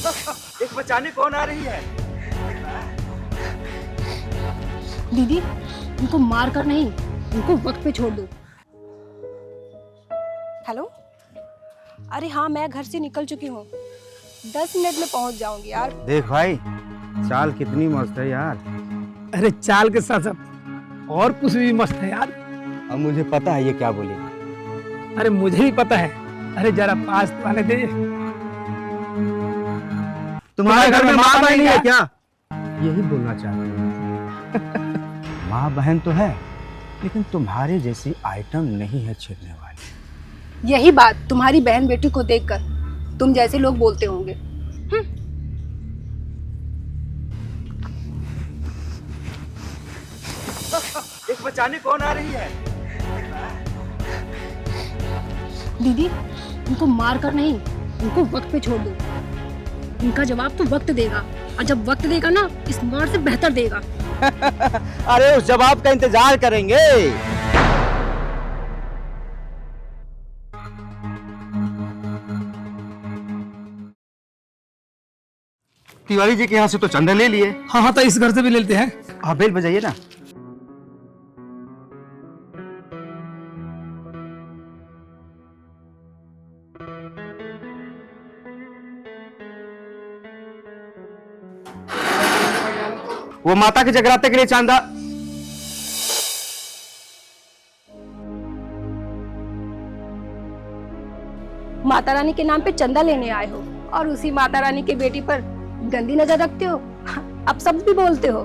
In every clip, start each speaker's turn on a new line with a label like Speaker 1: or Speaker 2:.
Speaker 1: एक बचाने कौन आ रही है?
Speaker 2: दीदी, इनको मार कर नहीं, इनको वक्त पे छोड़ दो। हेलो, अरे हाँ, मैं घर से निकल चुकी हूँ, 10 मिनट में पहुँच जाऊंगी यार।
Speaker 1: देख भाई, चाल कितनी मस्त है यार।
Speaker 3: अरे चाल के साथ साथ और कुछ भी मस्त है यार।
Speaker 1: अब मुझे पता है ये क्या बोलेगी।
Speaker 3: अरे मुझे ही पता है। अरे जरा पास तो आने दे।
Speaker 1: तुम्हारे घर में माँ बहन नहीं है क्या? यही बोलना चाहती हूँ। माँ बहन तो है, लेकिन तुम्हारे जैसी आइटम नहीं है छेड़ने वाली।
Speaker 2: यही बात तुम्हारी बहन बेटी को देखकर तुम जैसे लोग बोलते होंगे।
Speaker 1: एक बचाने कौन आ रही है?
Speaker 2: दीदी, इनको मार कर नहीं, इनको वक्त पे छोड़ दो। इनका जवाब तो वक्त देगा, और जब वक्त देगा ना, इस मार से बेहतर देगा।
Speaker 1: अरे उस जवाब का इंतजार करेंगे। तिवारी जी के यहाँ से तो चंदा ले लिए।
Speaker 3: हाँ हाँ, तो इस घर से भी लेते हैं।
Speaker 1: आप बेल बजाइए ना। वो माता के जगराते के लिए चांदा।
Speaker 2: माता रानी के नाम पे चंदा लेने आए हो और उसी माता रानी की बेटी पर गंदी नजर रखते हो। अब सब भी बोलते हो।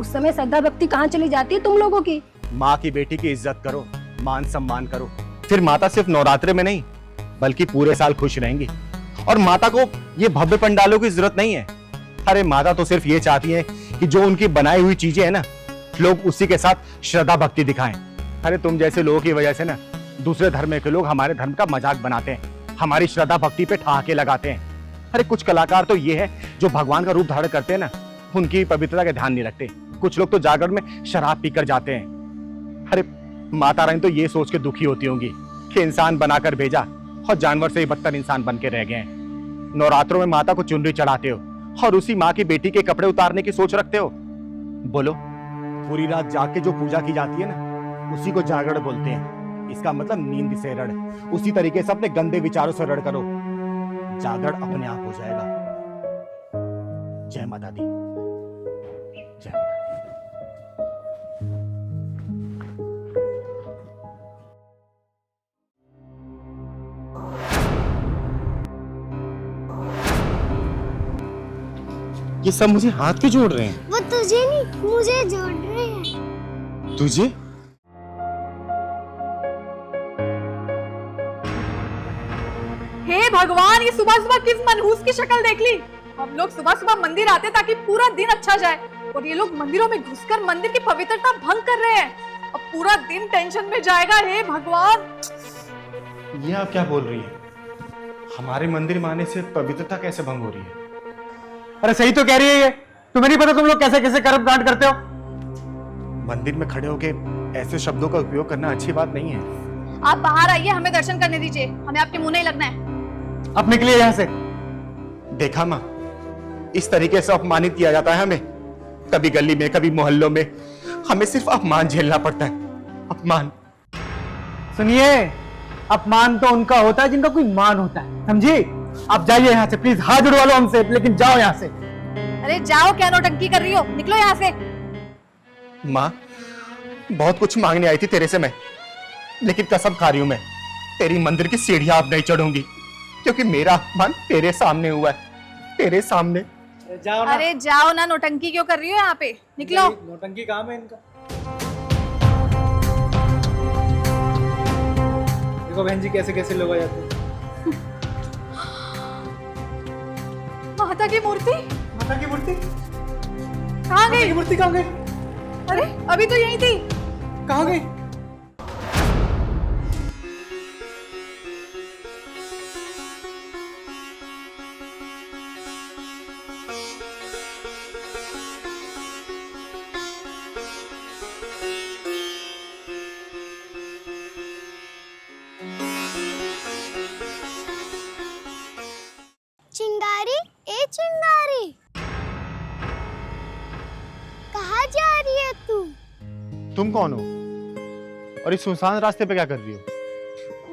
Speaker 2: उस समय श्रद्धा भक्ति कहाँ चली जाती है तुम लोगों की?
Speaker 4: माँ की बेटी की इज्जत करो, मान सम्मान करो, फिर माता सिर्फ नवरात्रे में नहीं बल्कि पूरे साल खुश रहेंगी। और माता को ये भव्य पंडालों की जरूरत नहीं है। अरे माता तो सिर्फ ये चाहती है कि जो उनकी बनाई हुई चीजें है ना, लोग उसी के साथ श्रद्धा भक्ति दिखाएं। अरे तुम जैसे लोगों की वजह से ना दूसरे धर्म के लोग हमारे धर्म का मजाक बनाते हैं, हमारी श्रद्धा भक्ति पे ठहाके लगाते हैं। अरे कुछ कलाकार तो ये है जो भगवान का रूप धारण करते हैं ना, उनकी पवित्रता का ध्यान नहीं रखते। कुछ लोग तो जागरण में शराब पीकर जाते हैं। अरे माता रानी तो ये सोच के दुखी होती होंगी कि इंसान बनाकर भेजा और जानवर से ही बदतर इंसान बन के रह गए हैं। नवरात्रों में माता को चुनरी चढ़ाते हो और उसी माँ की बेटी के कपड़े उतारने की सोच रखते हो। बोलो, पूरी रात जाग के जो पूजा की जाती है ना, उसी को जागरण बोलते हैं। इसका मतलब नींद से रड़। उसी तरीके से अपने गंदे विचारों से रड़ करो, जागरण अपने आप हो जाएगा। जय माता दी, जय माता दी। ये सब मुझे हाथ क्यों जोड़ रहे हैं?
Speaker 5: वो तुझे नहीं, मुझे जोड़ रहे हैं।
Speaker 4: तुझे?
Speaker 6: हे भगवान, ये सुबह सुबह किस मनहूस की शक्ल देख ली। हम लोग सुबह सुबह मंदिर आते ताकि पूरा दिन अच्छा जाए, और ये लोग मंदिरों में घुसकर मंदिर की पवित्रता भंग कर रहे हैं। अब पूरा दिन टेंशन में जाएगा। हे भगवान,
Speaker 4: ये आप क्या बोल रही हैं? हमारे मंदिर में आने से पवित्रता कैसे भंग हो रही है?
Speaker 1: अरे सही तो कह रही है ये। तुम्हें नहीं पता तुम लोग कैसे कैसे कर्म कांड करते हो?
Speaker 4: मंदिर में खड़े होके ऐसे शब्दों का उपयोग करना अच्छी बात नहीं है।
Speaker 6: आप बाहर आइए, हमें दर्शन करने दीजिए। हमें आपके मुंह नहीं लगना है।
Speaker 1: अब निकलिए यहाँ से।
Speaker 4: देखा माँ, इस तरीके से अपमानित किया जाता है हमें। कभी गली में, कभी मोहल्लों में हमें सिर्फ अपमान झेलना पड़ता है। अपमान।
Speaker 1: सुनिए, अपमान तो उनका होता है जिनका कोई मान होता है, समझी? आप जाइए यहाँ से प्लीज। हाथ जुड़वा लो हमसे, लेकिन जाओ यहाँ से।
Speaker 6: अरे जाओ, क्या नौटंकी कर रही हो? निकलो यहाँ से।
Speaker 4: माँ, बहुत कुछ मांगने आई थी तेरे से मैं, लेकिन कसम खा रही हूं मैं, तेरी मंदिर की सीढ़ियां अब नहीं चढ़ूंगी, क्योंकि मेरा अपमान तेरे सामने हुआ है। तेरे सामने।
Speaker 1: जाओ ना।
Speaker 6: अरे जाओ ना, नौटंकी क्यों कर रही हो यहाँ पे? निकलो।
Speaker 1: नौटंकी काम है इनका। देखो बहन जी, कैसे कैसे लोग आ जाते हैं।
Speaker 6: माता की मूर्ति
Speaker 1: माता की मूर्ति?
Speaker 6: कहाँ गई?
Speaker 1: मूर्ति कहाँ गई?
Speaker 6: अरे अभी तो यही थी।
Speaker 1: कहाँ गई?
Speaker 5: चिंगारी, ए चिंगारी, कहाँ जा रही है तू?
Speaker 4: तुम कौन हो और इस सुनसान रास्ते पे क्या कर रही हो?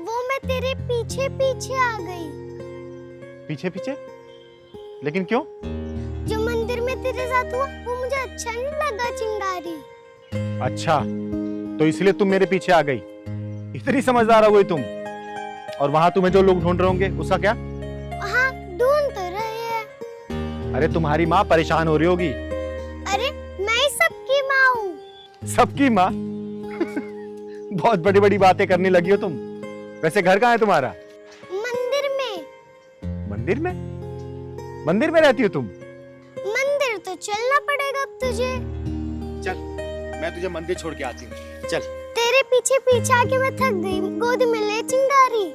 Speaker 5: वो मैं तेरे पीछे पीछे आ गई।
Speaker 4: पीछे पीछे? लेकिन क्यों?
Speaker 5: जो मंदिर में तेरे साथ हुआ वो मुझे अच्छा नहीं लगा चिंगारी।
Speaker 4: अच्छा, तो इसलिए तुम मेरे पीछे आ गई। इतनी समझदार हो गई तुम। और वहां तुम्हें जो लोग ढूंढ रहे होंगे उसका क्या?
Speaker 5: हाँ, ढूंढ तो रहे हैं।
Speaker 4: अरे तुम्हारी माँ परेशान हो रही होगी।
Speaker 5: अरे मैं ही सबकी माँ हूँ।
Speaker 4: सबकी माँ? बहुत बड़ी बड़ी बातें करने लगी हो तुम। वैसे घर कहाँ है तुम्हारा?
Speaker 5: मंदिर में।
Speaker 4: मंदिर में? मंदिर में रहती हो तुम?
Speaker 5: मंदिर तो चलना पड़ेगा अब तुझे।
Speaker 4: चल, मैं तुझे मंदिर छोड़ के आती हूँ। चल।
Speaker 5: तेरे पीछे पीछे आके मैं थक गई, गोद में ले चिंगारी।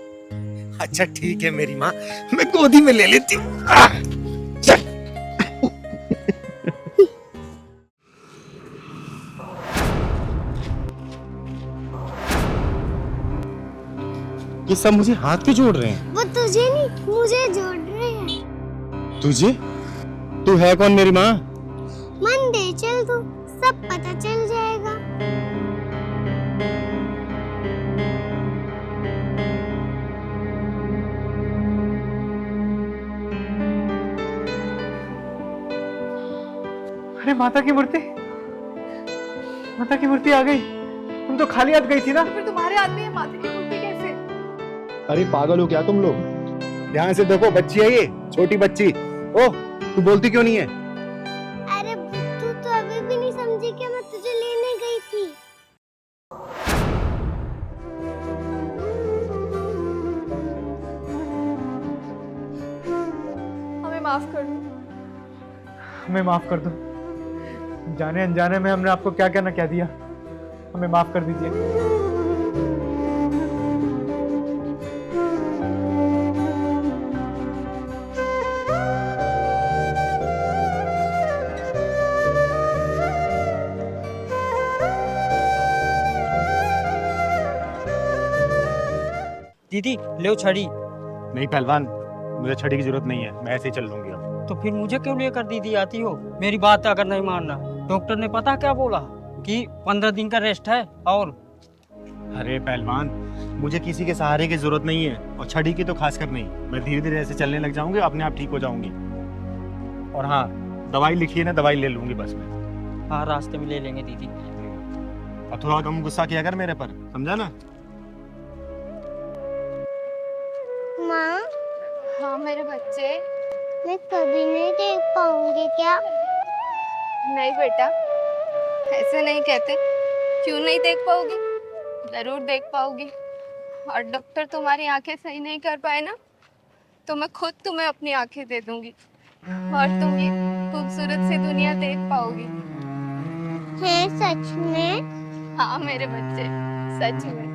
Speaker 3: अच्छा ठीक है मेरी माँ, मैं गोदी में ले लेती हूँ। चल।
Speaker 4: ये सब मुझे हाथ क्यों जोड़ रहे हैं?
Speaker 5: वो तुझे नहीं मुझे जोड़ रहे हैं।
Speaker 4: तुझे? तू है कौन मेरी माँ?
Speaker 5: मंदिर चल तू, सब पता चल जाएगा।
Speaker 3: अरे माता की मूर्ति, माता की मूर्ति आ गई। तुम तो खाली हाथ गई थी ना।
Speaker 6: तो फिर तुम्हारे हाथ में ये माता की मूर्ति कैसे?
Speaker 4: अरे पागल हो क्या तुम लोग? ध्यान से देखो, बच्ची है ये, छोटी बच्ची। ओह, तू बोलती क्यों नहीं है?
Speaker 5: अरे तू तो अभी भी नहीं समझी कि मैं तुझे लेने गई थी।
Speaker 6: हमें माफ कर दो।
Speaker 3: हमें माफ कर दो। जाने अनजाने में हमने आपको क्या क्या ना कह दिया। हमें माफ कर दीजिए।
Speaker 7: दीदी ले छड़ी।
Speaker 4: नहीं पहलवान, मुझे छड़ी की जरूरत नहीं है, मैं ऐसे ही चल लूंगी अब।
Speaker 7: तो फिर मुझे क्यों लेकर दीदी आती हो? मेरी बात अगर नहीं मानना, डॉक्टर ने पता क्या बोला कि 15 दिन का रेस्ट है। और
Speaker 4: अरे पहलवान, मुझे किसी के सहारे की जरूरत नहीं है, और छड़ी की तो खासकर नहीं। मैं धीरे धीरे ऐसे चलने लग जाऊंगी, अपने आप ठीक हो जाऊंगी। और हाँ, दवाई लिखी है ना, दवाई ले लूंगी बस मैं।
Speaker 7: हाँ, रास्ते में ले लेंगे दीदी।
Speaker 4: और थोड़ा कम गुस्सा किया कर मेरे पर, समझा ना?
Speaker 5: माँ,
Speaker 8: हाँ मेरे बच्चे।
Speaker 5: मैं कभी नहीं देख पाऊंगी क्या?
Speaker 8: नहीं बेटा, ऐसे नहीं कहते। क्यों नहीं देख पाओगी? जरूर देख पाओगी। और डॉक्टर तुम्हारी आंखें सही नहीं कर पाए ना, तो मैं खुद तुम्हें अपनी आंखें दे दूंगी और तुम ये खूबसूरत सी दुनिया देख पाओगी।
Speaker 5: है सच में?
Speaker 8: हाँ मेरे बच्चे, सच में।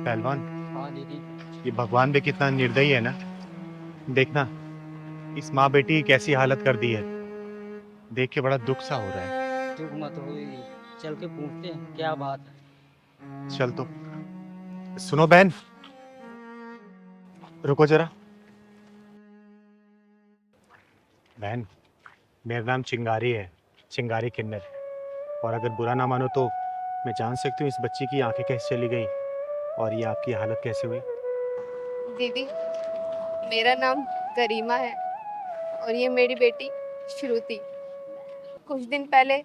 Speaker 4: पहलवान,
Speaker 7: हाँ दीदी।
Speaker 4: ये भगवान भी कितना निर्दयी है ना। देखना, इस माँ बेटी की कैसी हालत कर दी है। देख के बड़ा दुख सा हो रहा है।
Speaker 7: दुख मत हो दीदी, चल के पूछते हैं क्या बात है।
Speaker 4: चल तो। सुनो बहन, रुको जरा। बहन, मेरा नाम चिंगारी है, चिंगारी किन्नर। और अगर बुरा ना मानो तो मैं जान सकती हूँ इस बच्ची की आंखें कैसे चली गई और ये आपकी हालत कैसे हुई?
Speaker 8: दीदी, मेरा नाम करीमा है और ये मेरी बेटी श्रुति। कुछ दिन पहले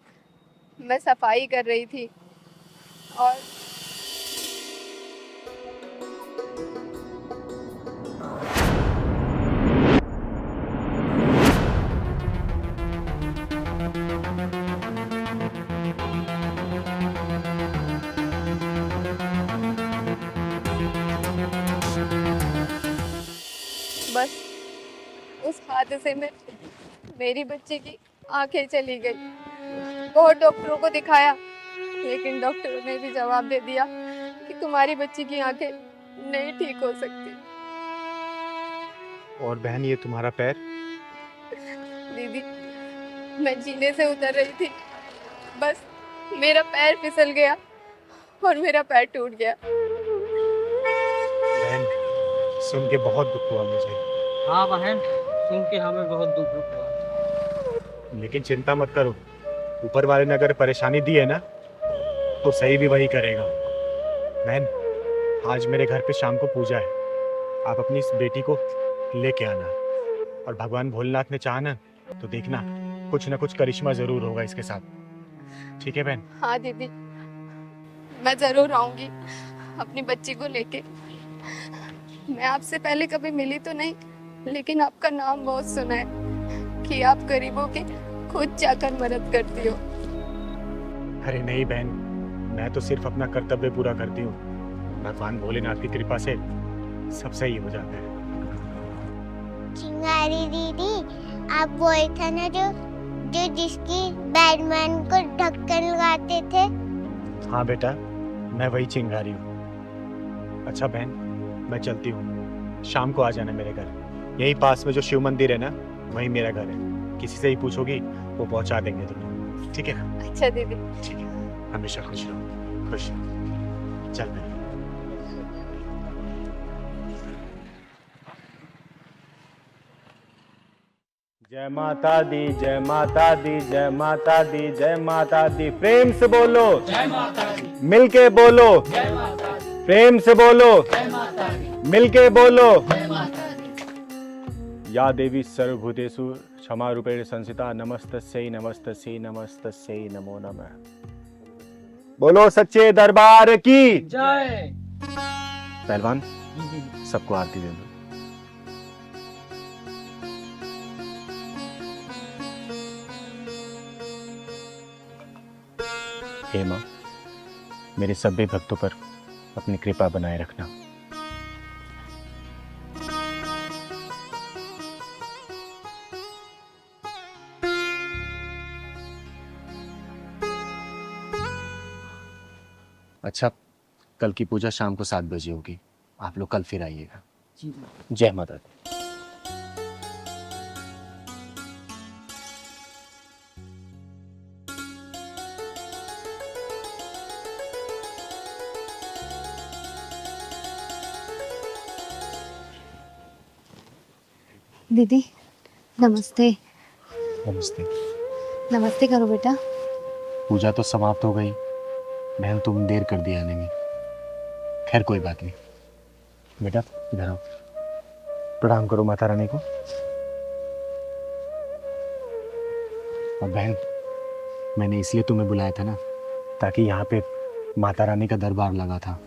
Speaker 8: मैं सफाई कर रही थी और बस उस हादसे में मेरी बच्ची की आंखें चली गई। बहुत डॉक्टरों को दिखाया, लेकिन डॉक्टरों ने भी जवाब दे दिया कि तुम्हारी बच्ची की आंखें नहीं ठीक हो सकती।
Speaker 4: और बहन, ये तुम्हारा पैर?
Speaker 8: दीदी, मैं जीने से उतर रही थी, बस मेरा पैर फिसल गया और मेरा पैर टूट गया।
Speaker 4: बहन, सुन के बहुत दुख हुआ मुझे।
Speaker 7: हाँ बहन, सुन के हमें बहुत दुख हुआ।
Speaker 4: लेकिन चिंता मत करो, ऊपर वाले ने अगर परेशानी दी है ना तो सही भी वही करेगा। बहन, आज मेरे घर पे शाम को पूजा है, आप अपनी इस बेटी को लेके आना, और भगवान भोलेनाथ ने चाहा ना तो देखना कुछ ना कुछ करिश्मा जरूर होगा इसके साथ। ठीक है बहन?
Speaker 8: हाँ दीदी, मैं जरूर आऊंगी अपनी बच्ची को लेके। मैं आपसे पहले कभी मिली तो नहीं, लेकिन आपका नाम बहुत सुना है कि आप गरीबों की खुद जाकर मदद करती हो।
Speaker 4: अरे नहीं बहन, मैं तो सिर्फ अपना कर्तव्य पूरा करती हूँ। भगवान भोलेनाथ की कृपा से सब सही हो जाता है।
Speaker 5: चिंगारी दीदी, आप वही था ना जो जिसकी बैटमैन को ढक्कन लगाते थे?
Speaker 4: हाँ बेटा, मैं वही चिंगारी हूँ। अच्छा बहन, मैं चलती हूँ, शाम को आ जाना मेरे घर। यही पास में जो शिव मंदिर है ना, वही मेरा घर है। किसी से ही पूछोगी वो पहुंचा देंगे तुम्हें। ठीक है?
Speaker 8: अच्छा दीदी।
Speaker 4: ठीक है, हमेशा खुश रहो। खुश रहो। चल बहन। जय माता दी, जय माता दी, जय माता दी, जय माता दी। प्रेम से बोलो जय माता दी। मिलके बोलो जय माता दी। प्रेम से बोलो जय माता दी। मिलके बोलो जय माता दी। या देवी सर्वभूतेषु क्षमा रूपेण संस्थिता, नमस्तस्यै नमस्तस्यै नमस्तस्यै नमो नमः। बोलो सच्चे दरबार की
Speaker 7: जय।
Speaker 4: पहलवान, सबको आरती दे दो। हे माँ, मेरे सभी भक्तों पर अपनी कृपा बनाए रखना। अच्छा, कल की पूजा शाम को 7 बजे होगी, आप लोग कल फिर आइएगा। जय माता दी।
Speaker 8: दीदी, नमस्ते।
Speaker 4: नमस्ते।
Speaker 8: नमस्ते करो बेटा।
Speaker 4: पूजा तो समाप्त हो गई, बहन तुम देर कर दी आने में। खैर कोई बात नहीं। बेटा इधर आओ, प्रणाम करो माता रानी को। और बहन, मैंने इसलिए तुम्हें बुलाया था ना, ताकि यहाँ पे माता रानी का दरबार लगा था,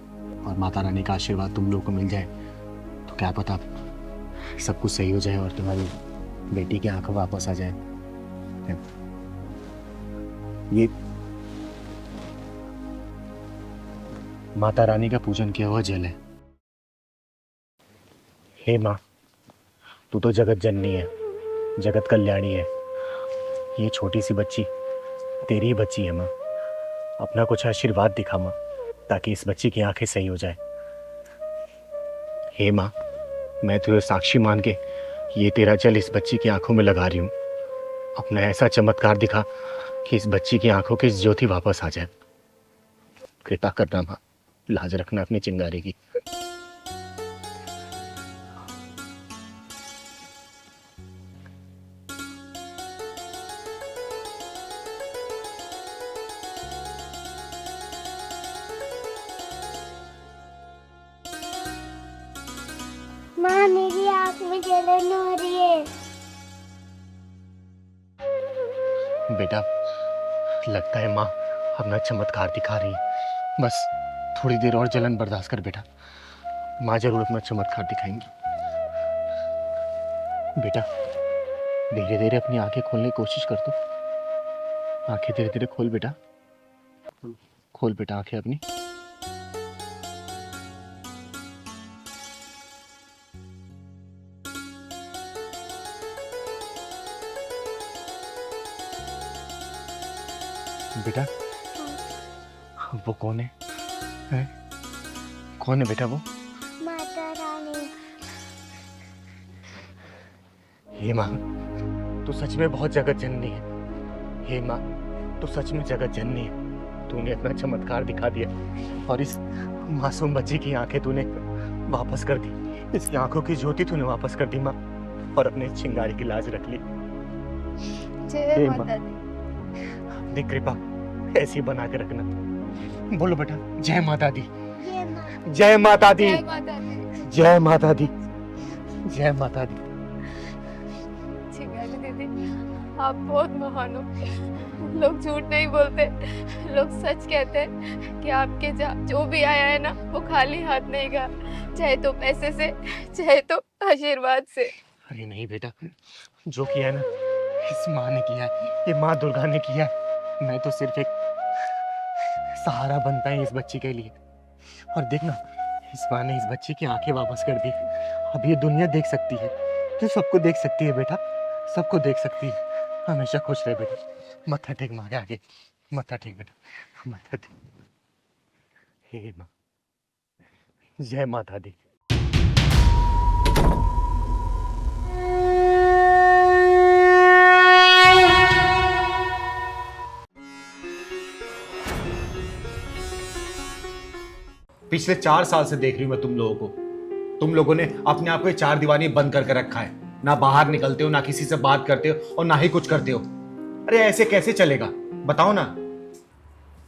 Speaker 4: और माता रानी का आशीर्वाद तुम लोग को मिल जाए तो क्या पता सब कुछ सही हो जाए और तुम्हारी बेटी की आंखें वापस आ जाए। ये माता रानी का पूजन किया हुआ जल है। हे माँ, तू तो जगत जननी है, जगत कल्याणी है। ये छोटी सी बच्ची तेरी ही बच्ची है माँ। अपना कुछ आशीर्वाद दिखा माँ, ताकि इस बच्ची की आंखें सही हो जाए। हे माँ, मैं तुझे साक्षी मान के ये तेरा जल इस बच्ची की आंखों में लगा रही हूँ। अपना ऐसा चमत्कार दिखा कि इस बच्ची की आंखों की ज्योति वापस आ जाए। कृपा करना माँ, लाज रखना अपनी चिंगारी की।
Speaker 5: माँ, मेरी आँख में जलन हो रही है।
Speaker 4: बेटा, लगता है माँ अपना चमत्कार दिखा रही है। बस थोड़ी देर और जलन बर्दाश्त कर बेटा, माँ जरूर अपना चमत्कार दिखाएंगी। बेटा धीरे धीरे अपनी आंखें खोलने की कोशिश कर दो। आंखें धीरे धीरे खोल बेटा, खोल बेटा आंखें अपनी। बेटा वो कौन है? हैं? कौन है बेटा वो?
Speaker 5: माता रानी।
Speaker 4: ये माँ, तू सच में बहुत जगत जननी है। हे माँ, तू सच में जगत जननी है। तूने इतना चमत्कार दिखा दिया और इस मासूम बच्ची की आंखें तूने वापस कर दी। इसकी आंखों की ज्योति तूने वापस कर दी माँ, और अपने चिंगारी की लाज रख ली।
Speaker 8: जय
Speaker 4: हे
Speaker 8: माता दी।
Speaker 4: अपनी कृपा ऐसी बना के रखना। बोलो बेटा, जय माता दी,
Speaker 5: ये माँ
Speaker 4: जय माता दी,
Speaker 8: जय माता दी।
Speaker 4: जय माता दी, जय माता दी।
Speaker 8: चिंगारी दीदी, आप बहुत महान हो। लोग झूठ नहीं बोलते, लोग सच कहते हैं कि आपके जो भी आया है ना, वो खाली हाथ नहीं गया, चाहे तो पैसे से, चाहे तो आशीर्वाद से।
Speaker 4: अरे नहीं बेटा, जो किया है ना, इस माँ ने किया है, ये माँ दुर्गा ने किया है। मैं तो सिर्फ एक सहारा बनता है इस बच्ची के लिए। और देखना, इस माँ ने इस बच्ची की आंखें वापस कर दी। अब ये दुनिया देख सकती है, तो सबको देख सकती है बेटा, सबको देख सकती है। हमेशा खुश रहे बेटा। मत्था टेक माँ के आगे, मत्था टेक बेटा, मत्था टेक। हे माँ, जय माता दी। पिछले 4 साल से देख रही हूं मैं तुम लोगों को। तुम लोगों ने अपने आप को 4 दीवारी बंद करके रखा है। ना बाहर निकलते हो, ना किसी से बात करते हो, और ना ही कुछ करते हो। अरे ऐसे कैसे चलेगा, बताओ ना।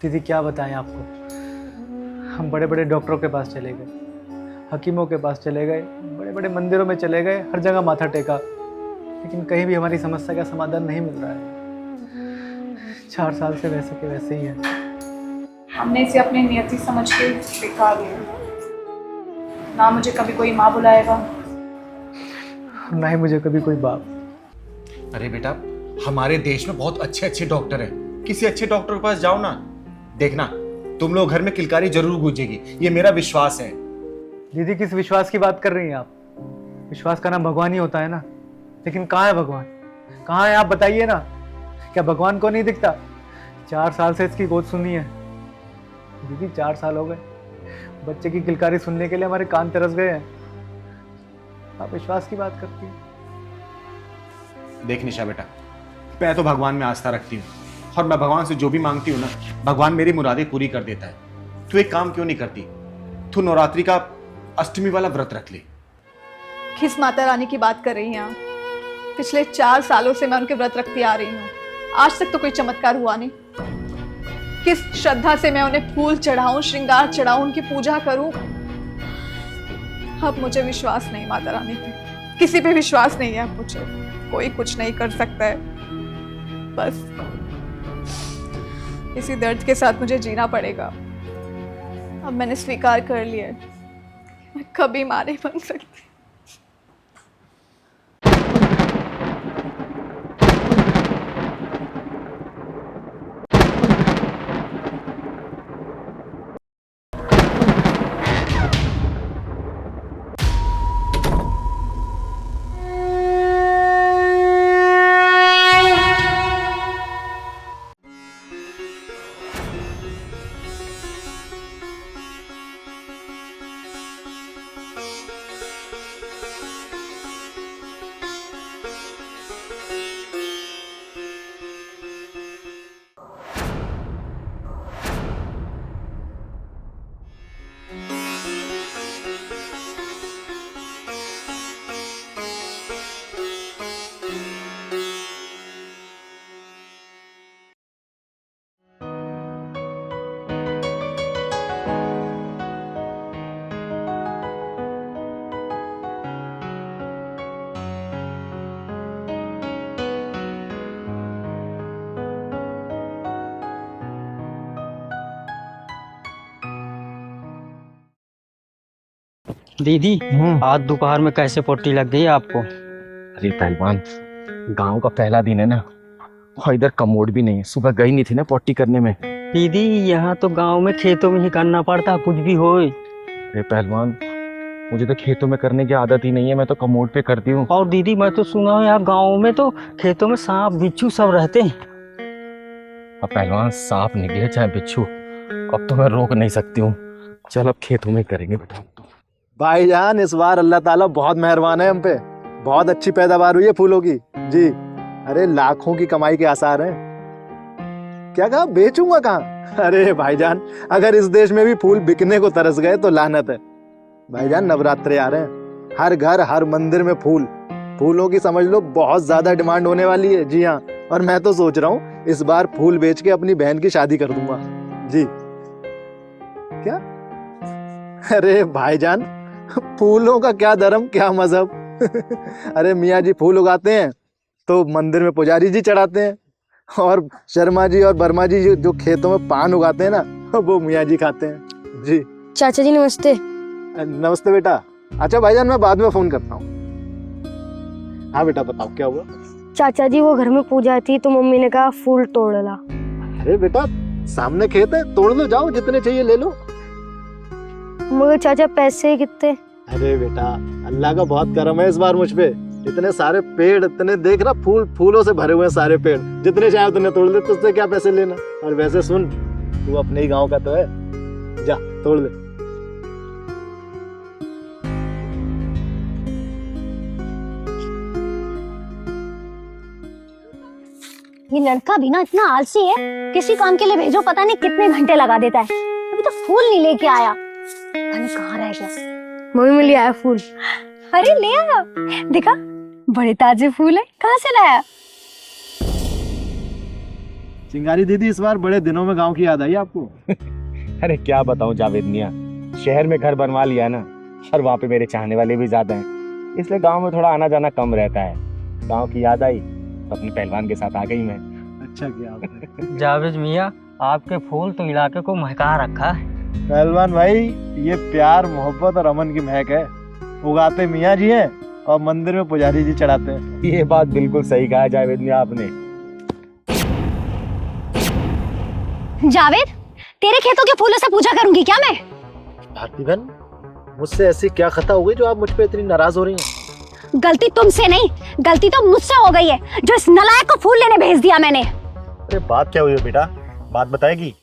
Speaker 3: दीदी क्या बताएं आपको, हम बड़े बड़े डॉक्टरों के पास चले गए, हकीमों के पास चले गए, बड़े बड़े मंदिरों में चले गए, हर जगह माथा टेका, लेकिन कहीं भी हमारी समस्या का समाधान नहीं मिल रहा है। 4 साल से वैसे के वैसे ही है।
Speaker 6: हमने इसे अपनी नियति समझ के स्वीकार लिया। ना मुझे कभी कोई माँ बुलाएगा,
Speaker 3: ना ही मुझे कभी कोई बाप।
Speaker 4: अरे बेटा, हमारे देश में बहुत अच्छे अच्छे डॉक्टर हैं, किसी अच्छे डॉक्टर के पास जाओ ना। देखना, तुम लोग घर में किलकारी जरूर गूंजेगी, ये मेरा विश्वास है।
Speaker 3: दीदी किस विश्वास की बात कर रही हैं आप? विश्वास का नाम भगवान ही होता है ना, लेकिन कहाँ है भगवान, कहाँ है आप बताइए ना। क्या भगवान को नहीं दिखता? 4 साल से इसकी गोद सुनी है दीदी, 4 साल हो गए। बच्चे की किलकारी सुनने के लिए हमारे कान तरस गए हैं। आप विश्वास की बात करती हैं।
Speaker 4: देख निशा बेटा, मैं तो भगवान में आस्था रखती हूँ, और मैं भगवान से जो भी मांगती हूँ ना, भगवान मेरी मुरादें पूरी कर देता है। तू एक काम क्यों नहीं करती, तू नवरात्रि का अष्टमी वाला व्रत रख ले।
Speaker 6: किस माता रानी की बात कर रही हैं आप? पिछले 4 सालों से मैं उनके व्रत रखती आ रही हूँ, आज तक तो कोई चमत्कार हुआ नहीं। किस श्रद्धा से मैं उन्हें फूल चढ़ाऊं, श्रृंगार चढ़ाऊं, उनकी पूजा करूं। अब मुझे विश्वास नहीं माता रानी पे, किसी पे विश्वास नहीं है। मुझे कोई कुछ नहीं कर सकता है। बस इसी दर्द के साथ मुझे जीना पड़ेगा। अब मैंने स्वीकार कर लिया है, मैं कभी मां नहीं बन सकती।
Speaker 7: दीदी, आज दोपहर में कैसे पट्टी लग गई आपको?
Speaker 4: अरे पहलवान, गांव का पहला दिन है ना, और इधर कमोड भी नहीं है। सुबह गई नहीं थी ना पट्टी करने में।
Speaker 7: दीदी, यहाँ तो गांव में खेतों में ही करना पड़ता, कुछ भी होए।
Speaker 4: अरे पहलवान, मुझे तो खेतों में करने की आदत ही नहीं है, मैं तो कमोड पे करती हूँ।
Speaker 7: और दीदी, मैं तो सुना हूँ यहाँ गाँव में तो खेतों में सांप बिच्छू सब रहते हैं।
Speaker 4: अब पहलवान, सांप निकले चाहे बिच्छू, अब तो मैं रोक नहीं सकती हूँ। चल अब खेतों में करेंगे बेटा।
Speaker 9: भाईजान, इस बार अल्लाह ताला बहुत मेहरबान है हम पे। बहुत अच्छी पैदावार हुई है फूलों की जी। अरे लाखों की कमाई के आसार हैं। क्या कहा, बेचूंगा कहाँ? अरे भाईजान, अगर इस देश में भी फूल बिकने को तरस गए तो लानत है। भाईजान नवरात्रे आ रहे हैं, हर घर हर मंदिर में फूलों की समझ लो बहुत ज्यादा डिमांड होने वाली है। जी हाँ, और मैं तो सोच रहा हूँ इस बार फूल बेच के अपनी बहन की शादी कर दूंगा। जी क्या? अरे भाईजान, फूलों का क्या धर्म क्या मजहब। अरे मियाँ जी फूल उगाते हैं तो मंदिर में पुजारी जी चढ़ाते हैं, और शर्मा जी और वर्मा जी जो खेतों में पान उगाते हैं ना, वो मियाँ जी खाते हैं। जी
Speaker 2: चाचा जी नमस्ते।
Speaker 9: नमस्ते बेटा। अच्छा भाईजान, मैं बाद में फोन करता हूँ। हाँ बेटा बताओ क्या हुआ?
Speaker 2: चाचा जी वो घर में पूजा थी तो मम्मी ने कहा फूल तोड़ ला।
Speaker 9: अरे बेटा सामने खेत है, तोड़ लो, जाओ जितने चाहिए ले लो।
Speaker 2: मगर चाचा पैसे कितने?
Speaker 9: अरे बेटा अल्लाह का बहुत करम है इस बार मुझ पे। इतने सारे पेड़, इतने देख रहा, फूलों से भरे हुए हैं सारे पेड़, जितने चाहे उतने तोड़ ले, तुझसे क्या पैसे लेना। और वैसे सुन, तू अपने ही गांव का तो है, जा तोड़ ले।
Speaker 2: ये लड़का भी ना इतना आलसी है, किसी काम के लिए भेजो पता नहीं कितने घंटे लगा देता है, अभी तो फूल नहीं लेके आया, पता नहीं कहाँ रह गया। मम्मी में ले आया फूल। अरे ले आया, देखा बड़े ताजे फूल है, कहाँ से लाया?
Speaker 9: चिंगारी दीदी, इस बार बड़े दिनों में गांव की याद आई आपको?
Speaker 4: अरे क्या बताऊं जावेद मियाँ, शहर में घर बनवा लिया है ना, और वहाँ पे मेरे चाहने वाले भी ज्यादा हैं, इसलिए गांव में थोड़ा आना जाना कम रहता है। गांव की याद आई तो अपने पहलवान के साथ आ गई मैं।
Speaker 9: अच्छा किया आपने।
Speaker 7: जावेद मियाँ, आपके फूल तो इलाके को महका रखा है।
Speaker 9: पहलवान भाई, ये प्यार मोहब्बत और अमन की महक है। उगाते मियाँ जी हैं और मंदिर में पुजारी जी चढ़ाते हैं।
Speaker 4: ये बात बिल्कुल सही कहा जावेद मियाँ आपने।
Speaker 2: जावेद, तेरे खेतों के फूलों से पूजा करूंगी क्या मैं?
Speaker 9: भारती बहन, मुझसे ऐसी क्या खता हो गई जो आप मुझ पे इतनी नाराज हो रही हैं?
Speaker 2: गलती तुमसे नहीं, गलती तो मुझसे हो गई है, जो इस नलायक को फूल लेने भेज दिया मैंने।
Speaker 4: अरे बात क्या हुई है बेटा, बात बताएगी?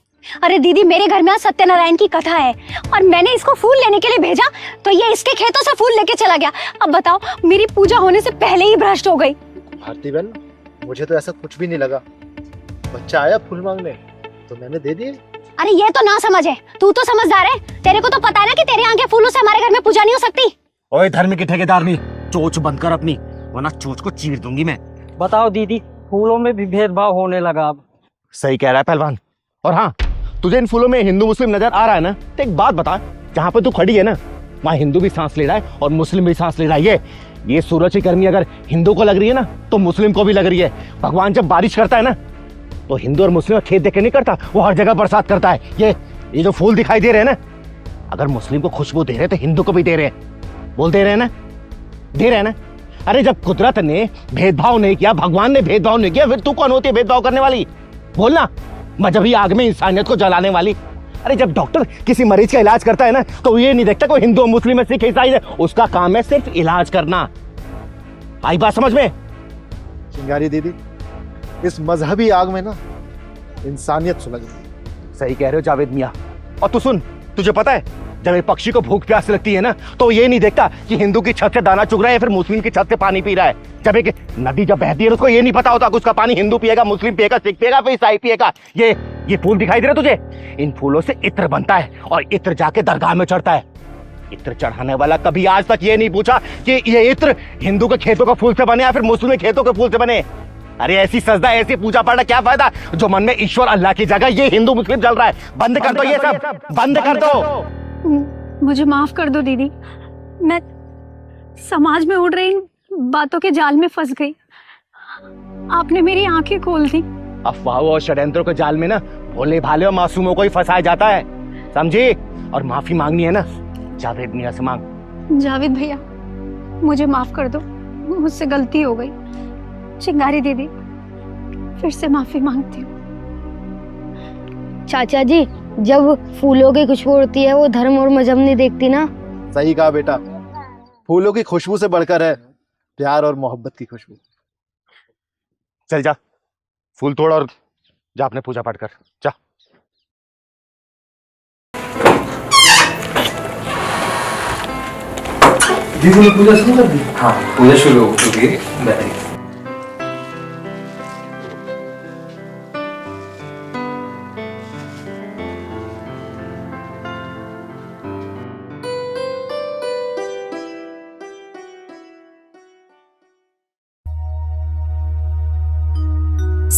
Speaker 2: अरे दीदी, मेरे घर में आज सत्यनारायण की कथा है और मैंने इसको फूल लेने के लिए भेजा तो ये इसके खेतों से फूल लेके चला गया। अब बताओ, मेरी पूजा होने से पहले ही भ्रष्ट हो गई।
Speaker 9: भारती बहन, मुझे तो ऐसा कुछ भी नहीं लगा। बच्चा आया फूल मांगने तो मैंने दे दिए।
Speaker 2: अरे ये तो ना समझ है, तू तो समझदार है, तेरे को तो पता है ना कि तेरे यहाँ के फूलों से हमारे घर में पूजा नहीं हो सकती।
Speaker 4: ओए धर्म की ठेकेदारनी, चोंच बंद कर अपनी, वरना चोंच को चीर दूंगी मैं।
Speaker 7: बताओ दीदी, फूलों में भी भेदभाव होने लगा अब।
Speaker 4: सही कह रहा है पहलवान। और हाँ, तुझे इन फूलों में हिंदू मुस्लिम नजर आ रहा है ना, तो एक बात बता, जहाँ पे तू खड़ी है ना, वहाँ हिंदू भी सांस ले रहा है और मुस्लिम भी सांस ले रहा है। ये सूरज की गर्मी अगर हिंदू को लग रही है ना, तो मुस्लिम को भी लग रही है। भगवान जब बारिश करता है ना, तो हिंदू और मुस्लिम खेत देख के नहीं करता, वो हर जगह बरसात करता है। ये जो फूल दिखाई दे रहे हैं ना, अगर मुस्लिम को खुशबू दे रहे हैं तो हिंदू को भी दे रहे हैं। बोल दे रहे हैं ना, दे रहे हैं ना। अरे जब कुदरत ने भेदभाव नहीं किया, भगवान ने भेदभाव नहीं किया, फिर तू कौन होती है भेदभाव करने वाली? बोलना, मजहबी आग में इंसानियत को जलाने वाली। अरे जब डॉक्टर किसी मरीज का इलाज करता है ना, तो ये नहीं देखता कोई हिंदू मुस्लिम है सिख ईसाई है, उसका काम है सिर्फ इलाज करना। आई बात समझ में?
Speaker 9: चिंगारी दीदी, इस मजहबी आग में ना इंसानियत सुलग गई।
Speaker 4: सही कह रहे हो जावेद मियाँ। और तू सुन, तुझे पता है, जब एक पक्षी को भूख प्यास लगती है ना, तो ये नहीं देखता कि हिंदू की छत से दाना चुग रहा है या फिर मुस्लिम की छत से पानी पी रहा है। जब एक नदी जब बहती है, उसको ये नहीं पता होता कि उसका पानी हिंदू पिएगा, मुस्लिम पिएगा, सिख पिएगा, फिर ईसाई पिएगा। ये फूल दिखाई दे रहे तुझे? इन फूलों से इत्र बनता है और इत्र जाके दरगाह में चढ़ता है। इत्र चढ़ाने वाला कभी आज तक ये नहीं पूछा कि ये इत्र हिंदू के खेतों के फूल से बने या फिर मुस्लिम के खेतों के फूल से बने। अरे ऐसी सजदा, ऐसी पूजा पाठ क्या फायदा, जो मन में ईश्वर अल्लाह की जगह ये हिंदू मुस्लिम चल रहा है। बंद कर दो ये सब, बंद कर दो।
Speaker 2: मुझे माफ कर दो दीदी, मैं समाज में उड़ रही इन बातों के जाल में फंस गई, आपने मेरी आंखें खोल दी।
Speaker 4: अफवाहों और षड्यंत्रों के जाल में ना भोले भाले और मासूमों को ही फंसाया जाता है, समझी? और माफी मांगनी है ना, जावेद मियाँ से मांग।
Speaker 2: जावेद भैया, मुझे माफ कर दो, मुझसे गलती हो गई। चिंगारी दीदी, फिर से माफी मांगती हूँ। चाचा जी, जब फूलों की खुशबू उड़ती है, वो धर्म और मजहब नहीं देखती ना।
Speaker 9: सही कहा बेटा, फूलों की खुशबू से बढ़कर है प्यार और मोहब्बत की खुशबू।
Speaker 4: चल जा, फूल तोड़ और जा अपने पूजा पाठ कर, जा।
Speaker 3: दीदी ने पूजा शुरू कर दी?
Speaker 10: हाँ, पूजा शुरू हो चुकी है।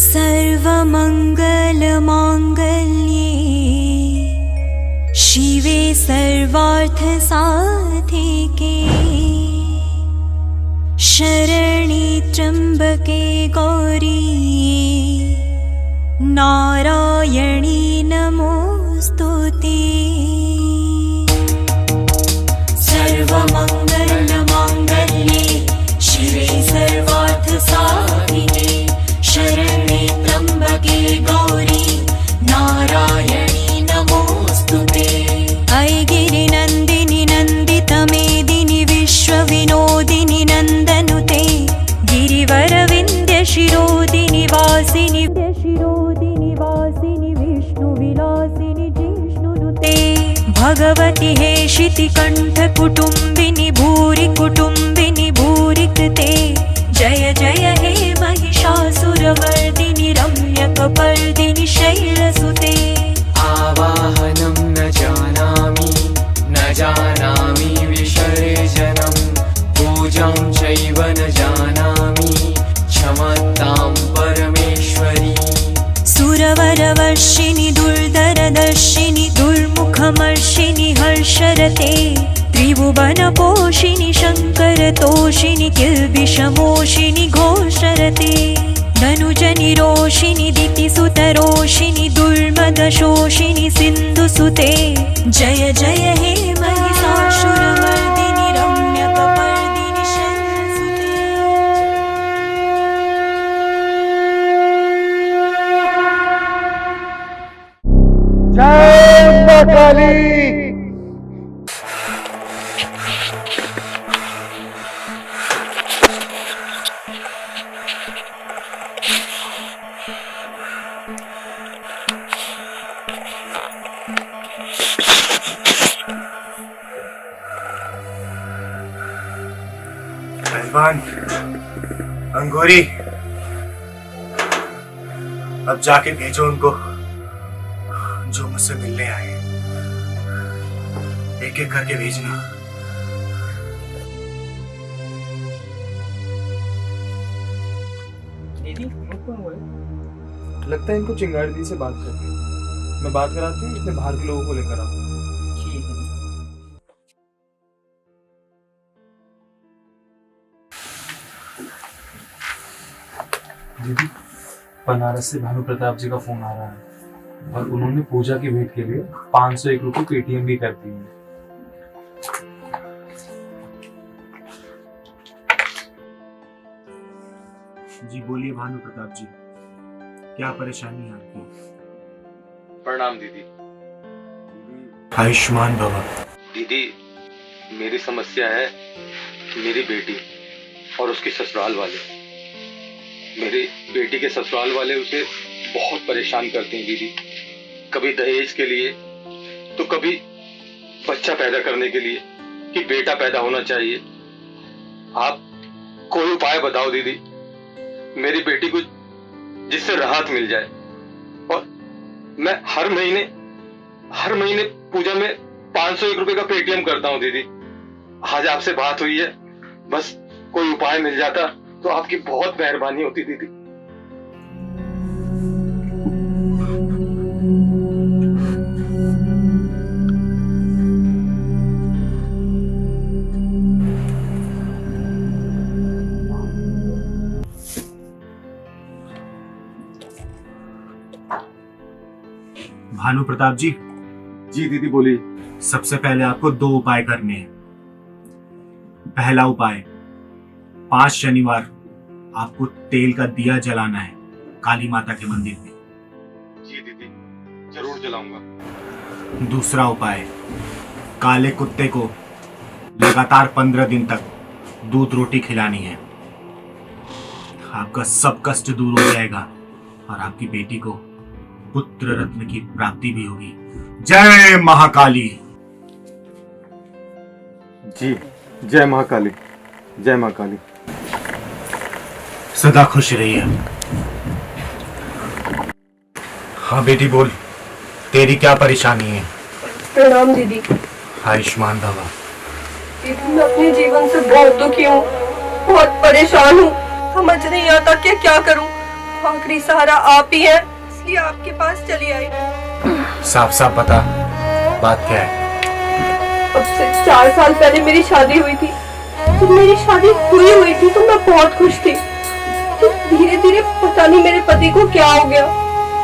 Speaker 10: सर्वमङ्गलमाङ्गल्ये शिवे सर्वार्थसाधिके शरणे त्र्यम्बके गौरी नारायणी नमोस्तुते। सर्वमङ्गलमाङ्गल्ये शिवे सर्वार्थसाधिके शरणे त्र्यम्बके गौरी नारायणी नमोस्तुते। ऐ गिरिनन्दिनि नन्दितमेदिनि विश्वविनोदिनि नन्दनुते गिरिवरविन्द्यशिरोदिनि वासिनि विष्णुविलासिनि जिष्णुनुते भगवति हेशितिकण्ठकुटुम्बिनि भूरि कुटुम्बिनि भूरि कृते जय जय हे महिषासुरमर्दिनि रम्यकपर्दिनि शैलसुते।
Speaker 11: आवाहनं न जानामि विसर्जनं पूजां चैव न जानामि क्षमतां परमेश्वरी।
Speaker 10: सुरवरवर्षिणि दुर्धरदर्शिनि दुर्मुखमर्षिणि हर्षरते त्रिभुवनपोषिणि शङ्करतोषिणि किल्बिषमोषिणि घोषरते धनुजनि रोषिणि दितिसुतरोषिणि दुर्मदशोषिणि सिन्धुसुते जय जय हे महिषासुरमर्दिनि रम्यकपर्दिनि शैलसुते।
Speaker 3: जय मां काली।
Speaker 4: पहलवान अंगूरी, अब जाके भेजो उनको जो मुझसे मिलने आए। एक एक करके भेजना।
Speaker 12: लगता है इनको चिंगारी दी से बात करनी। मैं बात कराती हूँ, इसमें बाहर के लोगों को लेकर आओ। ठीक है। दीदी, बनारस से भानु प्रताप जी का फोन आ रहा है और उन्होंने पूजा की भेंट के लिए 501 रुपये पेटीएम भी कर दी है।
Speaker 4: जी बोलिए भानु प्रताप जी, क्या परेशानी है आपकी?
Speaker 13: प्रणाम दीदी।
Speaker 4: आयुष्मान भवा।
Speaker 13: दीदी, मेरी समस्या है मेरी बेटी और उसके ससुराल वाले। मेरी बेटी के ससुराल वाले उसे बहुत परेशान करते हैं दीदी, कभी दहेज के लिए तो कभी बच्चा पैदा करने के लिए कि बेटा पैदा होना चाहिए। आप कोई उपाय बताओ दीदी, मेरी बेटी को जिससे राहत मिल जाए। और मैं हर महीने पूजा में 501 रुपए का पेटीएम करता हूँ दीदी। आज आपसे बात हुई है, बस कोई उपाय मिल जाता तो आपकी बहुत मेहरबानी होती दीदी।
Speaker 4: भानु प्रताप जी।
Speaker 13: जी दीदी बोलिए।
Speaker 4: सबसे पहले आपको 2 उपाय करने हैं। पहला उपाय, 5 शनिवार आपको तेल का दिया जलाना है काली माता के मंदिर में।
Speaker 13: जी दीदी, जरूर जलाऊंगा।
Speaker 4: दूसरा उपाय, काले कुत्ते को लगातार 15 दिन तक दूध रोटी खिलानी है। आपका सब कष्ट दूर हो जाएगा और आपकी बेटी को पुत्र रत्न की प्राप्ति भी होगी। जय महाकाली।
Speaker 13: जी, जय महाकाली, जय महाकाली।
Speaker 4: सदा खुश रहिए। हाँ बेटी बोल, तेरी क्या परेशानी है?
Speaker 14: प्रणाम दीदी।
Speaker 4: आयुष्मान भवा।
Speaker 14: दीदी, मैं अपने जीवन से बहुत दुखी हूँ, बहुत परेशान हूँ। समझ नहीं आता कि क्या करूँ। आखिरी सहारा आप ही है, इसलिए आपके पास चली आई।
Speaker 4: साफ साफ बता, बात क्या है?
Speaker 14: अब से 4 साल पहले मेरी शादी हुई थी। जब मेरी शादी हुई थी तो मैं बहुत खुश थी। तो धीरे धीरे पता नहीं मेरे पति को क्या हो गया,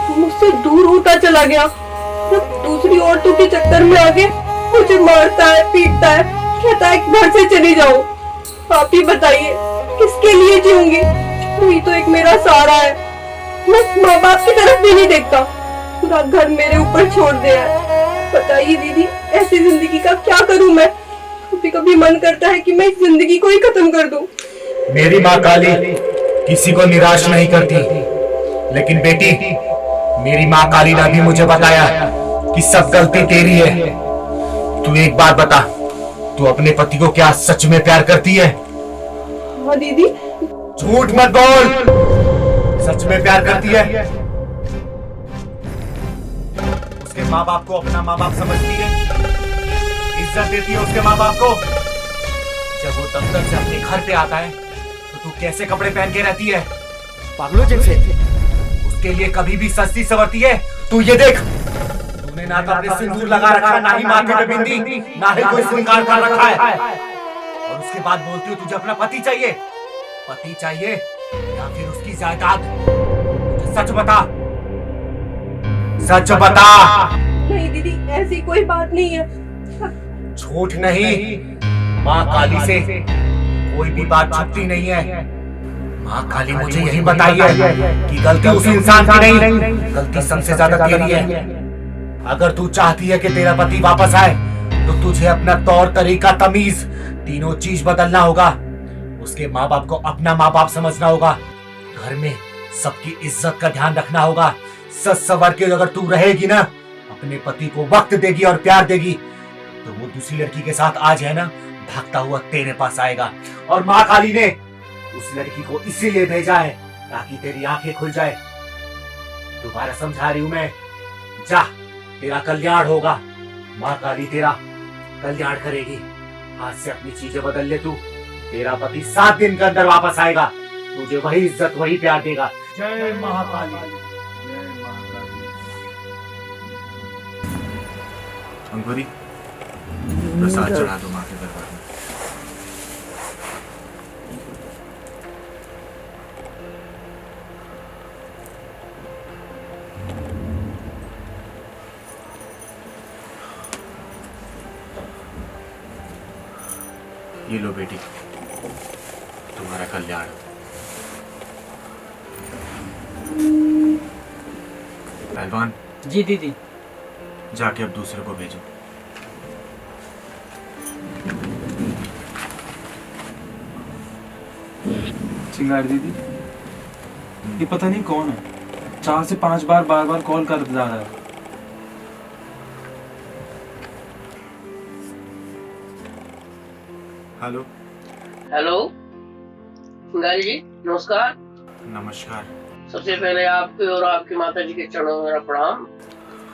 Speaker 14: मुझसे दूर होता चला गया। जब दूसरी औरतों के चक्कर में आके मुझे मारता है, पीटता है, कहता है घर से चली जाओ। आप ही बताइए किसके लिए जीऊंगी? वही तो एक मेरा सहारा है। मैं माँ बाप की तरफ भी नहीं देखता, पूरा घर मेरे ऊपर छोड़ दिया है। बताइए दीदी, ऐसी जिंदगी का क्या करूं मैं? कभी कभी मन करता है कि मैं इस जिंदगी को ही खत्म कर दूं।
Speaker 4: मेरी माँ काली किसी को निराश नहीं करती, लेकिन बेटी, मेरी माँ काली ने भी मुझे बताया कि सब गलती तेरी है। तू एक बात बता, तू अपने पति को क्या सच में प्यार करती है?
Speaker 14: हाँ दीदी।
Speaker 4: झूठ मत बोल, सच में प्यार करती है? उसके माँ बाप को अपना माँ बाप समझती है, इज्जत देती है उसके माँ बाप को। जब वो दफ्तर से अपने घर पे आता है तो तू कैसे कपड़े पहन के रहती है? पागलों जैसे। उसके लिए कभी भी सस्ती सवरती है? तू ये देख, तूने ना तो अपने सिंदूर लगा रखा, ना ही माथे पे बिंदी, ना ही कोई श्रृंगार कर रखा है। और उसके बाद बोलती हो तुझे अपना पति चाहिए। पति चाहिए या फिर उसकी जायदाद? मुझे सच बता, सच बता।
Speaker 14: नहीं दीदी, ऐसी कोई बात नहीं है।
Speaker 4: झूठ नहीं, माँ काली से कोई भी बात छुपती नहीं है। माँ काली मुझे यही बताई है कि गलती उस इंसान की नहीं, गलती सबसे ज्यादा तेरी है। अगर तू चाहती है कि तेरा पति वापस आए तो तुझे अपना तौर तरीका, तमीज, तीनों चीज बदलना होगा। उसके माँ बाप को अपना माँ बाप समझना होगा। घर में सबकी इज्जत का ध्यान रखना होगा। सच सवर के अगर तू रहेगी ना, अपने पति को वक्त देगी और प्यार देगी, तो वो दूसरी लड़की के साथ आज है ना, भागता हुआ तेरे पास आएगा। और माँ काली ने उस लड़की को इसीलिए भेजा है ताकि तेरी आंखें खुल जाए। दोबारा समझा रही हूं मैं, जा, तेरा कल्याण होगा। माँ काली तेरा कल्याण करेगी। आज से अपनी चीजें बदल ले तू। तेरा पति 7 दिन के अंदर वापस आएगा, तुझे वही इज्जत, वही प्यार देगा। जय महाकाली। अंकुरी, प्रसाद चढ़ा दो माँ के दरबार में। ये लो बेटी, तुम्हारा कल्याण। पहलवान
Speaker 7: जी दीदी।
Speaker 4: जाके अब दूसरे को भेजो।
Speaker 12: चिंगारी दीदी, ये पता नहीं कौन है, 4 से 5 बार बार बार कॉल कर जा रहा है।
Speaker 4: हेलो।
Speaker 15: हेलो चिंगारी जी, नमस्कार।
Speaker 4: नमस्कार।
Speaker 15: सबसे पहले आपके और आपकी माता जी के चरणों में मेरा प्रणाम।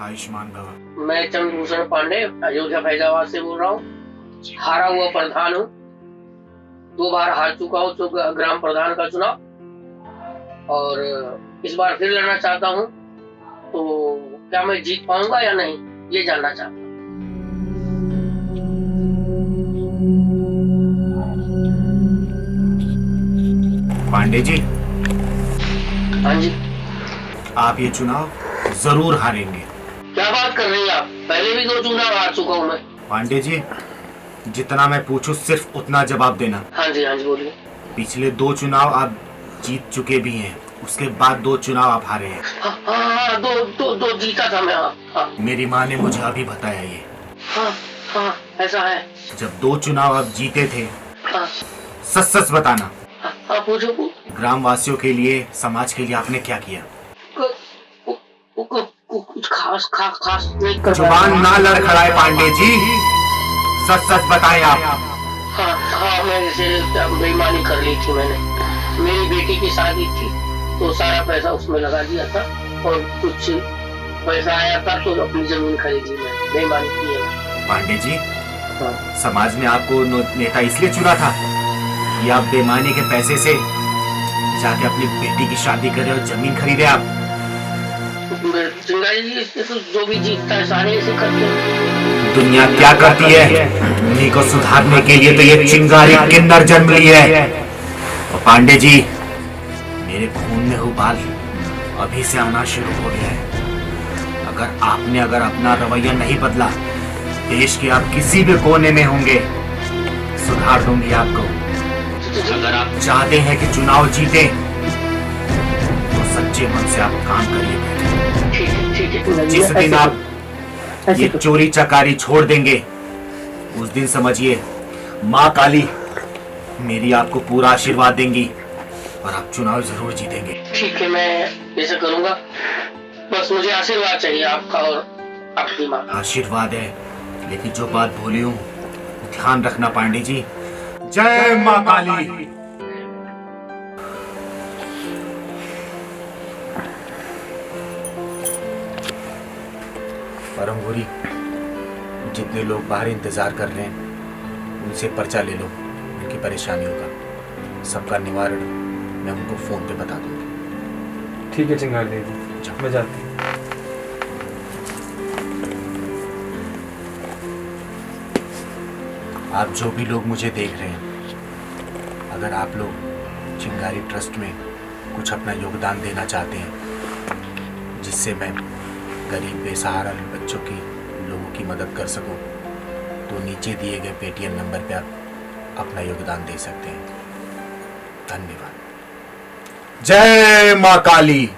Speaker 4: आयुष्मान भव।
Speaker 15: मैं चंद्रभूषण पांडे अयोध्या फैजाबाद से बोल रहा हूँ। हारा हुआ प्रधान हूँ, 2 बार हार चुका हूँ ग्राम प्रधान का चुनाव, और इस बार फिर लड़ना चाहता हूँ। तो क्या मैं जीत पाऊंगा या नहीं, ये जानना चाहता हूँ।
Speaker 4: पांडे जी।
Speaker 15: हाँ जी।
Speaker 4: आप ये चुनाव जरूर हारेंगे।
Speaker 15: क्या बात कर रही हैं आप? पहले भी 2 चुनाव हार चुका हूँ मैं।
Speaker 4: पांडे जी, जितना मैं पूछूं सिर्फ उतना जवाब देना।
Speaker 15: हाँ जी बोलिए।
Speaker 4: पिछले 2 चुनाव आप जीत चुके भी हैं, उसके बाद 2 चुनाव आप हारे हैं।
Speaker 15: हाँ, दो जीता था मैं। हाँ।
Speaker 4: मेरी माँ ने मुझे अभी बताया ये।
Speaker 15: हाँ, ऐसा है।
Speaker 4: जब 2 चुनाव आप जीते थे,
Speaker 15: हाँ।
Speaker 4: सच सच बताना।
Speaker 15: हाँ, पूछो।
Speaker 4: ग्राम वासियों के लिए, समाज के लिए आपने क्या किया?
Speaker 15: कुछ खास नहीं कर।
Speaker 4: जुबान ना लड़खड़ाए पांडे जी, सच सच बताएं आप।
Speaker 15: हाँ, मैं जैसे बेईमानी कर ली थी मैंने। मेरी बेटी की शादी थी तो सारा पैसा उसमें लगा दिया था, और कुछ पैसा आया था तो अपनी जमीन खरीदी मैंने। बेईमानी की है।
Speaker 4: पांडे जी, समाज ने आपको नेता इसलिए चुना था कि आप बेईमानी के पैसे से जाके अपनी बेटी की शादी करे और जमीन खरीदे आप।
Speaker 15: चिंगारी जी, इससे तो जो भी जीतता है सारे ऐसे करते हैं।
Speaker 4: दुनिया क्या करती है, उन्हीं को सुधारने के लिए तो ये चिंगारी किन्नर जन्म ली है। और पांडे जी, मेरे खून में उबाल अभी से आना शुरू हो गया है। अगर अपना रवैया नहीं बदला, देश के आप किसी भी कोने में होंगे, सुधार दूंगी आपको। अगर आप चाहते हैं कि चुनाव जीते, तो सच्चे मन से आप काम करिए। जिस दिन आप ये चोरी चकारी छोड़ देंगे, उस दिन समझिए माँ काली मेरी आपको पूरा आशीर्वाद देंगी और आप चुनाव जरूर जीतेंगे।
Speaker 15: ठीक है, मैं ऐसा करूंगा। बस मुझे आशीर्वाद चाहिए आपका और आपकी माँ।
Speaker 4: आशीर्वाद है, लेकिन जो बात बोली हूँ ध्यान रखना पांडे जी। जय माँ काली। परमगुरी, जितने लोग बाहर इंतजार कर रहे हैं उनसे पर्चा ले लो, उनकी परेशानियों का सबका निवारण मैं उनको फोन पे बता दूंगी।
Speaker 12: ठीक है चिंगारी देवी, मैं जाती हूँ।
Speaker 4: आप जो भी लोग मुझे देख रहे हैं, अगर आप लोग चिंगारी ट्रस्ट में कुछ अपना योगदान देना चाहते हैं, जिससे मैं गरीब बेसहारा बच्चों की लोगों की मदद कर सकूं, तो नीचे दिए गए पेटीएम नंबर पे आप अपना योगदान दे सकते हैं। धन्यवाद। जय माँ काली।